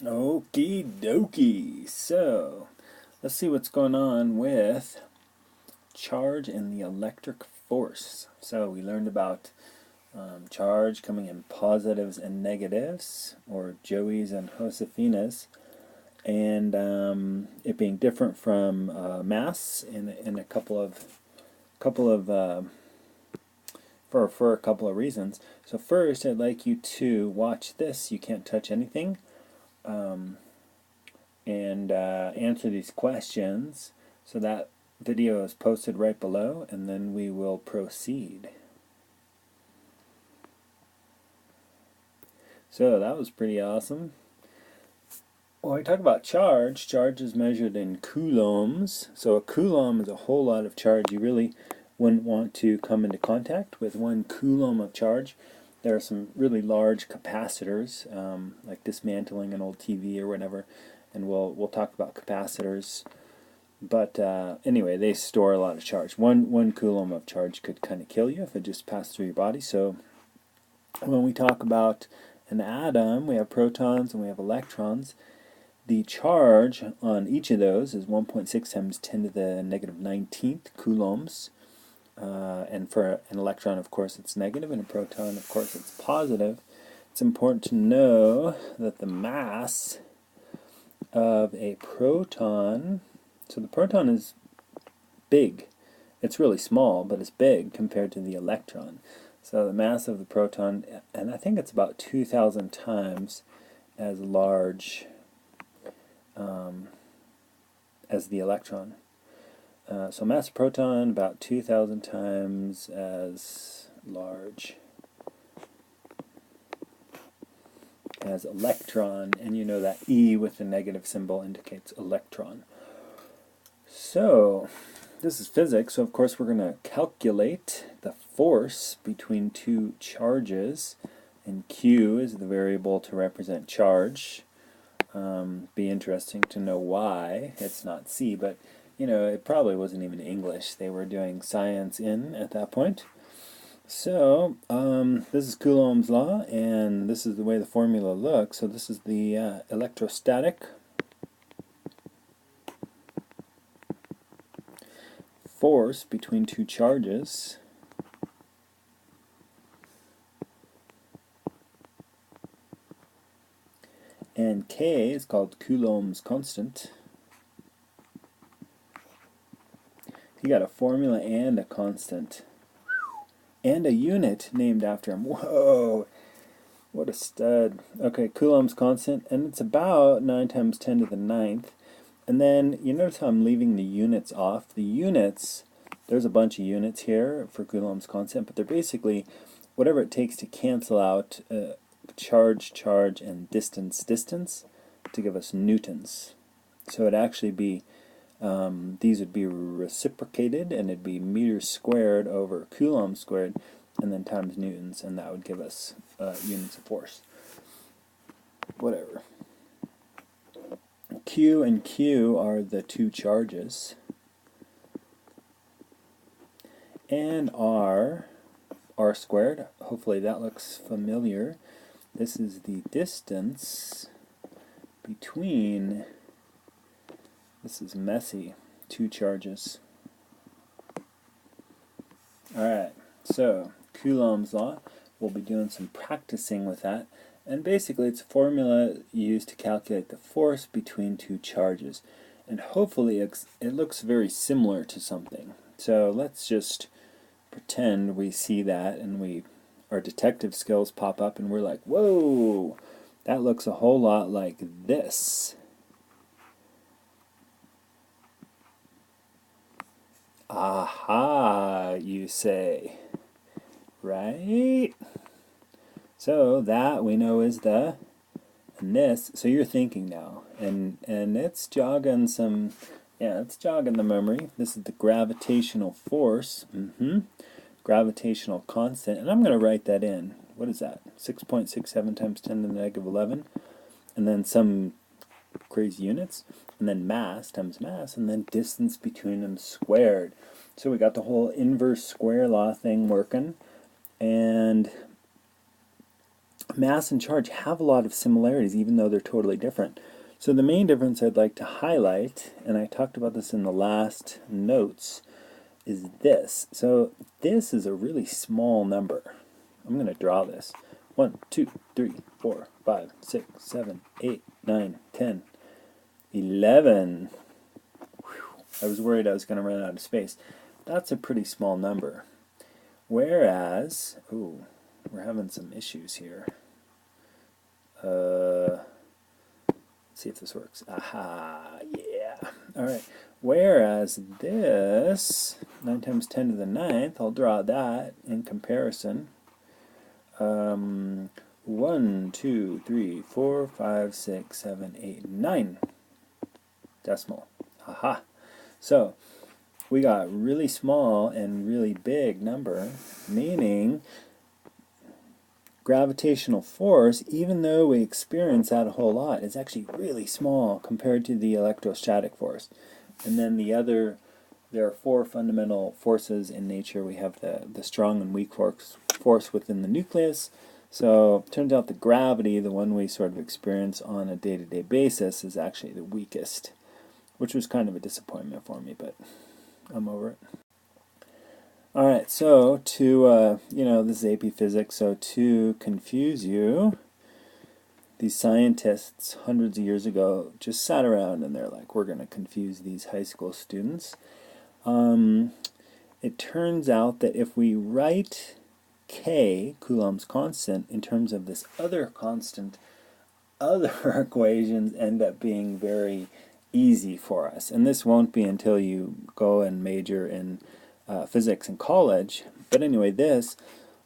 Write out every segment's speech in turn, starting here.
Okie dokie. So, let's see what's going on with charge and the electric force. So, we learned about charge coming in positives and negatives, or Joeys and Josefinas, and it being different from mass in a couple of for a couple of reasons. So first, I'd like you to watch this. You can't touch anything. And answer these questions. So that video is posted right below, and then we will proceed. So that was pretty awesome. When we talk about charge, charge is measured in coulombs. So a coulomb is a whole lot of charge. You really wouldn't want to come into contact with 1 coulomb of charge. There are some really large capacitors, like dismantling an old TV or whatever, and we'll talk about capacitors. But anyway, they store a lot of charge. One coulomb of charge could kind of kill you if it just passed through your body. So when we talk about an atom, we have protons and we have electrons. The charge on each of those is 1.6 times 10 to the negative 19th coulombs. And for an electron, of course, it's negative, and a proton, of course, it's positive. It's important to know that the mass of a proton, so the proton is big. It's really small, but it's big compared to the electron. So the mass of the proton, and I think it's about 2,000 times as large as the electron. So mass of proton about 2,000 times as large as electron, and you know that E with the negative symbol indicates electron. So this is physics, so of course we're going to calculate the force between two charges, and Q is the variable to represent charge. Be interesting to know why it's not C, but you know, it probably wasn't even English. They were doing science at that point. So, this is Coulomb's law, and this is the way the formula looks. So this is the electrostatic force between two charges. And K is called Coulomb's constant. He got a formula and a constant. And a unit named after him. Whoa! What a stud. Okay, Coulomb's constant, and it's about 9 times 10 to the ninth. And then, you notice how I'm leaving the units off? The units, there's a bunch of units here for Coulomb's constant, but they're basically whatever it takes to cancel out charge, charge, and distance, distance, to give us newtons. So it'd actually be, these would be reciprocated, and it'd be meters squared over Coulomb squared, and then times newtons, and that would give us units of force. Whatever. Q and Q are the two charges, and R squared, hopefully that looks familiar. This is the distance between, this is messy, two charges. Alright, so Coulomb's law, we'll be doing some practicing with that. And basically it's a formula used to calculate the force between two charges. And hopefully it looks very similar to something. So let's just pretend we see that, and our detective skills pop up, and we're like, whoa, that looks a whole lot like this. Aha, you say, right? So that we know is the, and this, so you're thinking now, and it's jogging some, yeah, it's jogging the memory. This is the gravitational force, gravitational constant, and I'm going to write that in. What is that? 6.67 times 10 to the negative 11, and then some crazy units, and then mass times mass, and then distance between them squared. So we got the whole inverse square law thing working, and mass and charge have a lot of similarities, even though they're totally different. So the main difference I'd like to highlight, and I talked about this in the last notes, is this. So this is a really small number. I'm going to draw this. 1, 2, 3, 4, 5, 6, 7, 8, 9, 10, 11. Whew. I was worried I was going to run out of space. That's a pretty small number. Whereas, ooh, we're having some issues here. Let's see if this works. Aha, yeah. All right. Whereas this, 9 times 10 to the ninth, I'll draw that in comparison. 1, 2, 3, 4, 5, 6, 7, 8, 9 decimal. Aha. So we got really small and really big number, meaning gravitational force, even though we experience that a whole lot, is actually really small compared to the electrostatic force. And then there are 4 fundamental forces in nature. We have the strong and weak force within the nucleus. So it turns out the gravity, the one we sort of experience on a day-to-day basis, is actually the weakest, which was kind of a disappointment for me, but I'm over it. All right, so to, this is AP Physics, so to confuse you, these scientists hundreds of years ago just sat around and they're like, we're going to confuse these high school students. It turns out that if we write K, Coulomb's constant, in terms of this other constant, other equations end up being very easy for us. And this won't be until you go and major in physics in college. But anyway, this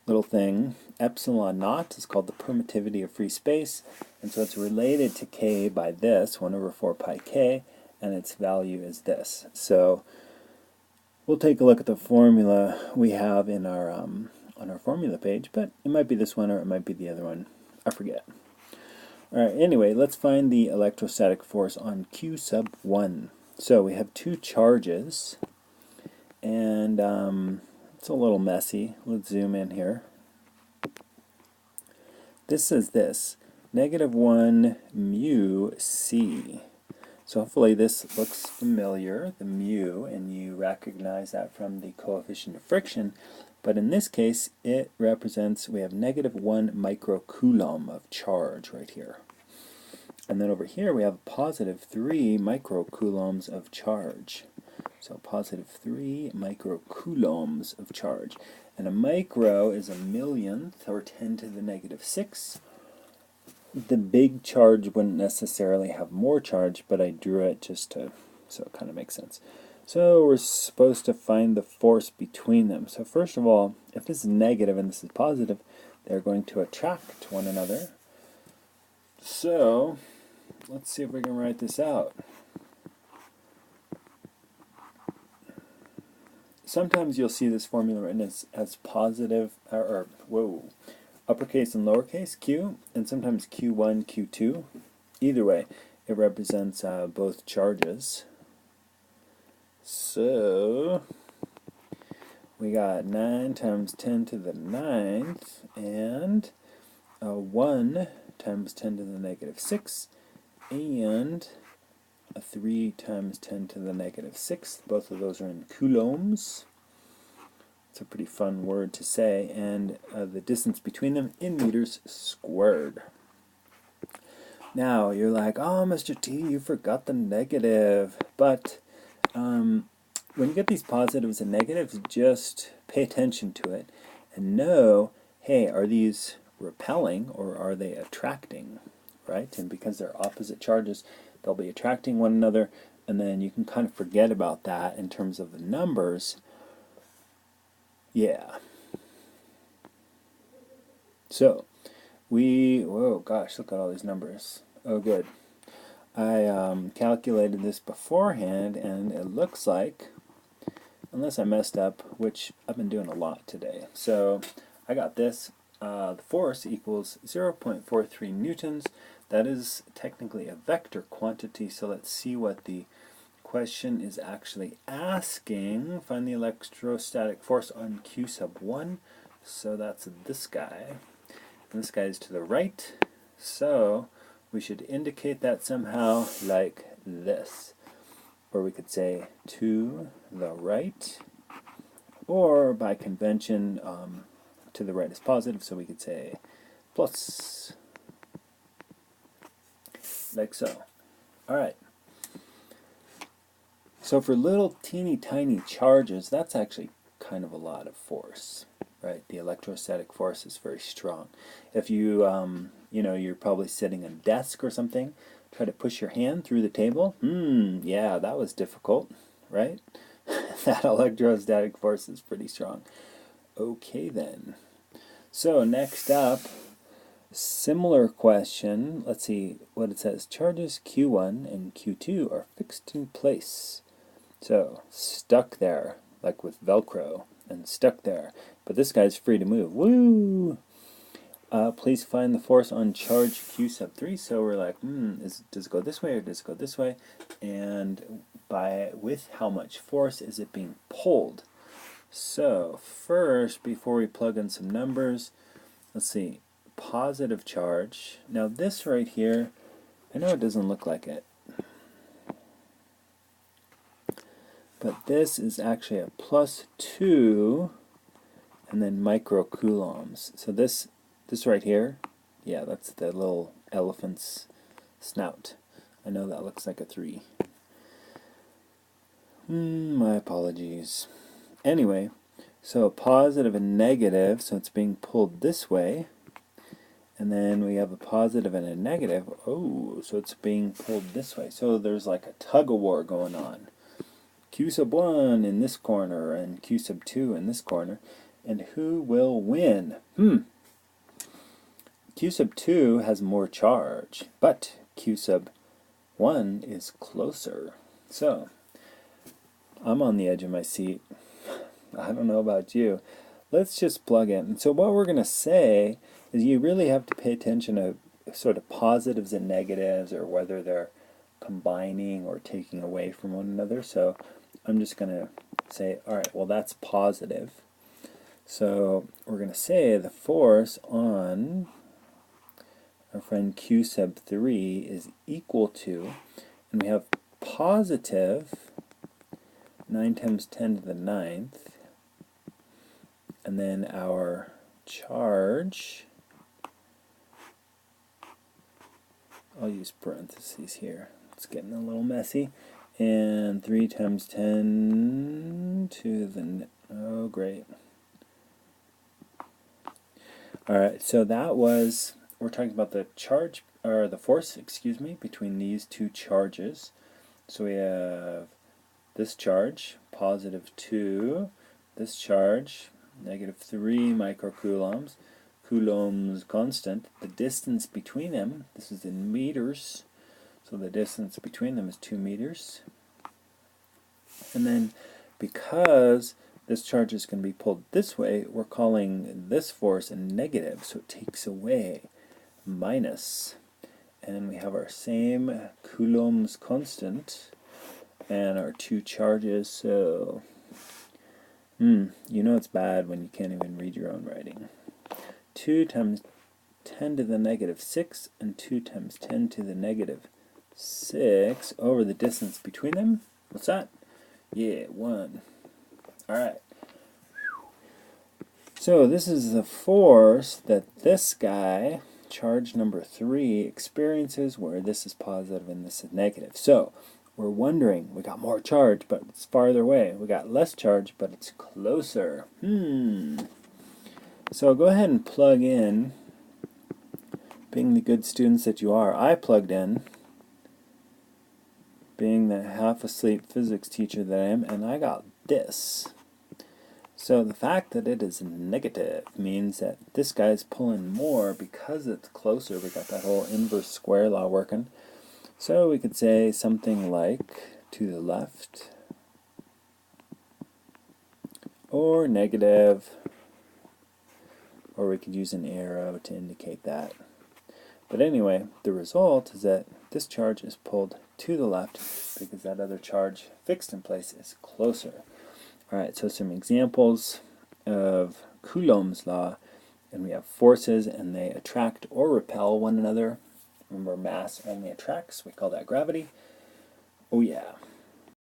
little thing, epsilon naught, is called the permittivity of free space. And so it's related to K by this, 1 over 4 pi K, and its value is this. So we'll take a look at the formula we have in our on our formula page, but it might be this one or it might be the other one. I forget. Alright, anyway, let's find the electrostatic force on Q sub 1. So we have 2 charges, and it's a little messy. Let's zoom in here. This says this, -1 mu c. So hopefully this looks familiar, the mu, and you recognize that from the coefficient of friction. But in this case, it represents, we have -1 microcoulomb of charge right here. And then over here we have +3 microcoulombs of charge. So +3 microcoulombs of charge. And a micro is a millionth, or 10 to the -6. The big charge wouldn't necessarily have more charge, but I drew it just to, so it kind of makes sense. So we're supposed to find the force between them. So first of all, if this is negative and this is positive, they're going to attract one another. So let's see if we can write this out. Sometimes you'll see this formula written as positive, uppercase and lowercase q, and sometimes q1, q2. Either way, it represents both charges. So we got 9 times 10 to the 9th, and 1 times 10 to the -6, and 3 times 10 to the -6. Both of those are in coulombs. It's a pretty fun word to say. And the distance between them in meters squared. Now, you're like, oh, Mr. T, you forgot the negative. But when you get these positives and negatives, just pay attention to it and know, hey, are these repelling or are they attracting, right? And because they're opposite charges, they'll be attracting one another, and then you can kind of forget about that in terms of the numbers. Yeah. So, whoa, gosh, look at all these numbers. Oh, good. I calculated this beforehand, and it looks like, unless I messed up, which I've been doing a lot today. So, I got this. The force equals 0.43 newtons. That is technically a vector quantity, so let's see what the question is actually asking. Find the electrostatic force on Q sub 1. So that's this guy. and this guy is to the right. So we should indicate that somehow like this. Or we could say to the right, or by convention, to the right is positive, so we could say plus, like so. Alright. So for little teeny tiny charges, that's actually kind of a lot of force, right? The electrostatic force is very strong. If you, you're probably sitting at a desk or something, try to push your hand through the table. Yeah, that was difficult, right? That electrostatic force is pretty strong. Okay then. So next up, similar question. Let's see what it says. Charges Q1 and Q2 are fixed in place. So, stuck there, like with Velcro, and stuck there. But this guy's free to move. Woo! Please find the force on charge Q sub 3. So we're like, does it go this way or does it go this way? And with how much force is it being pulled? So first, before we plug in some numbers, let's see, positive charge. Now this right here, I know it doesn't look like it, but this is actually a +2 and then microcoulombs. So this right here, yeah, that's the little elephant's snout. I know that looks like a 3. My apologies. Anyway, so a positive and negative, so it's being pulled this way. And then we have a positive and a negative. Oh, so it's being pulled this way. So there's like a tug-of-war going on. Q sub 1 in this corner and Q sub 2 in this corner. And who will win? Q sub 2 has more charge, but Q sub 1 is closer. So, I'm on the edge of my seat. I don't know about you. Let's just plug in. So what we're going to say is you really have to pay attention to sort of positives and negatives, or whether they're combining or taking away from one another. So I'm just going to say, alright, well that's positive. So we're going to say the force on our friend Q sub 3 is equal to, and we have positive 9 times 10 to the 9th, and then our charge, I'll use parentheses here, it's getting a little messy, and 3 times 10 to the, oh great. Alright, so that was, we're talking about the charge, or the force, excuse me, between these two charges. So we have this charge, positive 2, this charge, negative 3 microcoulombs, Coulomb's constant. The distance between them, this is in meters, so the distance between them is 2 meters. And then because this charge is going to be pulled this way, we're calling this force a negative, so it takes away minus. And we have our same Coulomb's constant and our two charges, so you know it's bad when you can't even read your own writing. 2 times 10 to the negative 6 and 2 times 10 to the negative 6 over the distance between them. What's that? Yeah, 1. Alright. So this is the force that this guy, charge number 3, experiences, where this is positive and this is negative. So we're wondering, we got more charge, but it's farther away. We got less charge, but it's closer. So go ahead and plug in. Being the good students that you are, I plugged in. Being the half-asleep physics teacher that I am, and I got this. So the fact that it is negative means that this guy's pulling more because it's closer. We got that whole inverse square law working. So we could say something like to the left, or negative, or we could use an arrow to indicate that. But anyway, the result is that this charge is pulled to the left because that other charge fixed in place is closer. Alright, so some examples of Coulomb's law and we have forces, and they attract or repel one another. Remember, mass only attracts. We call that gravity. Oh yeah.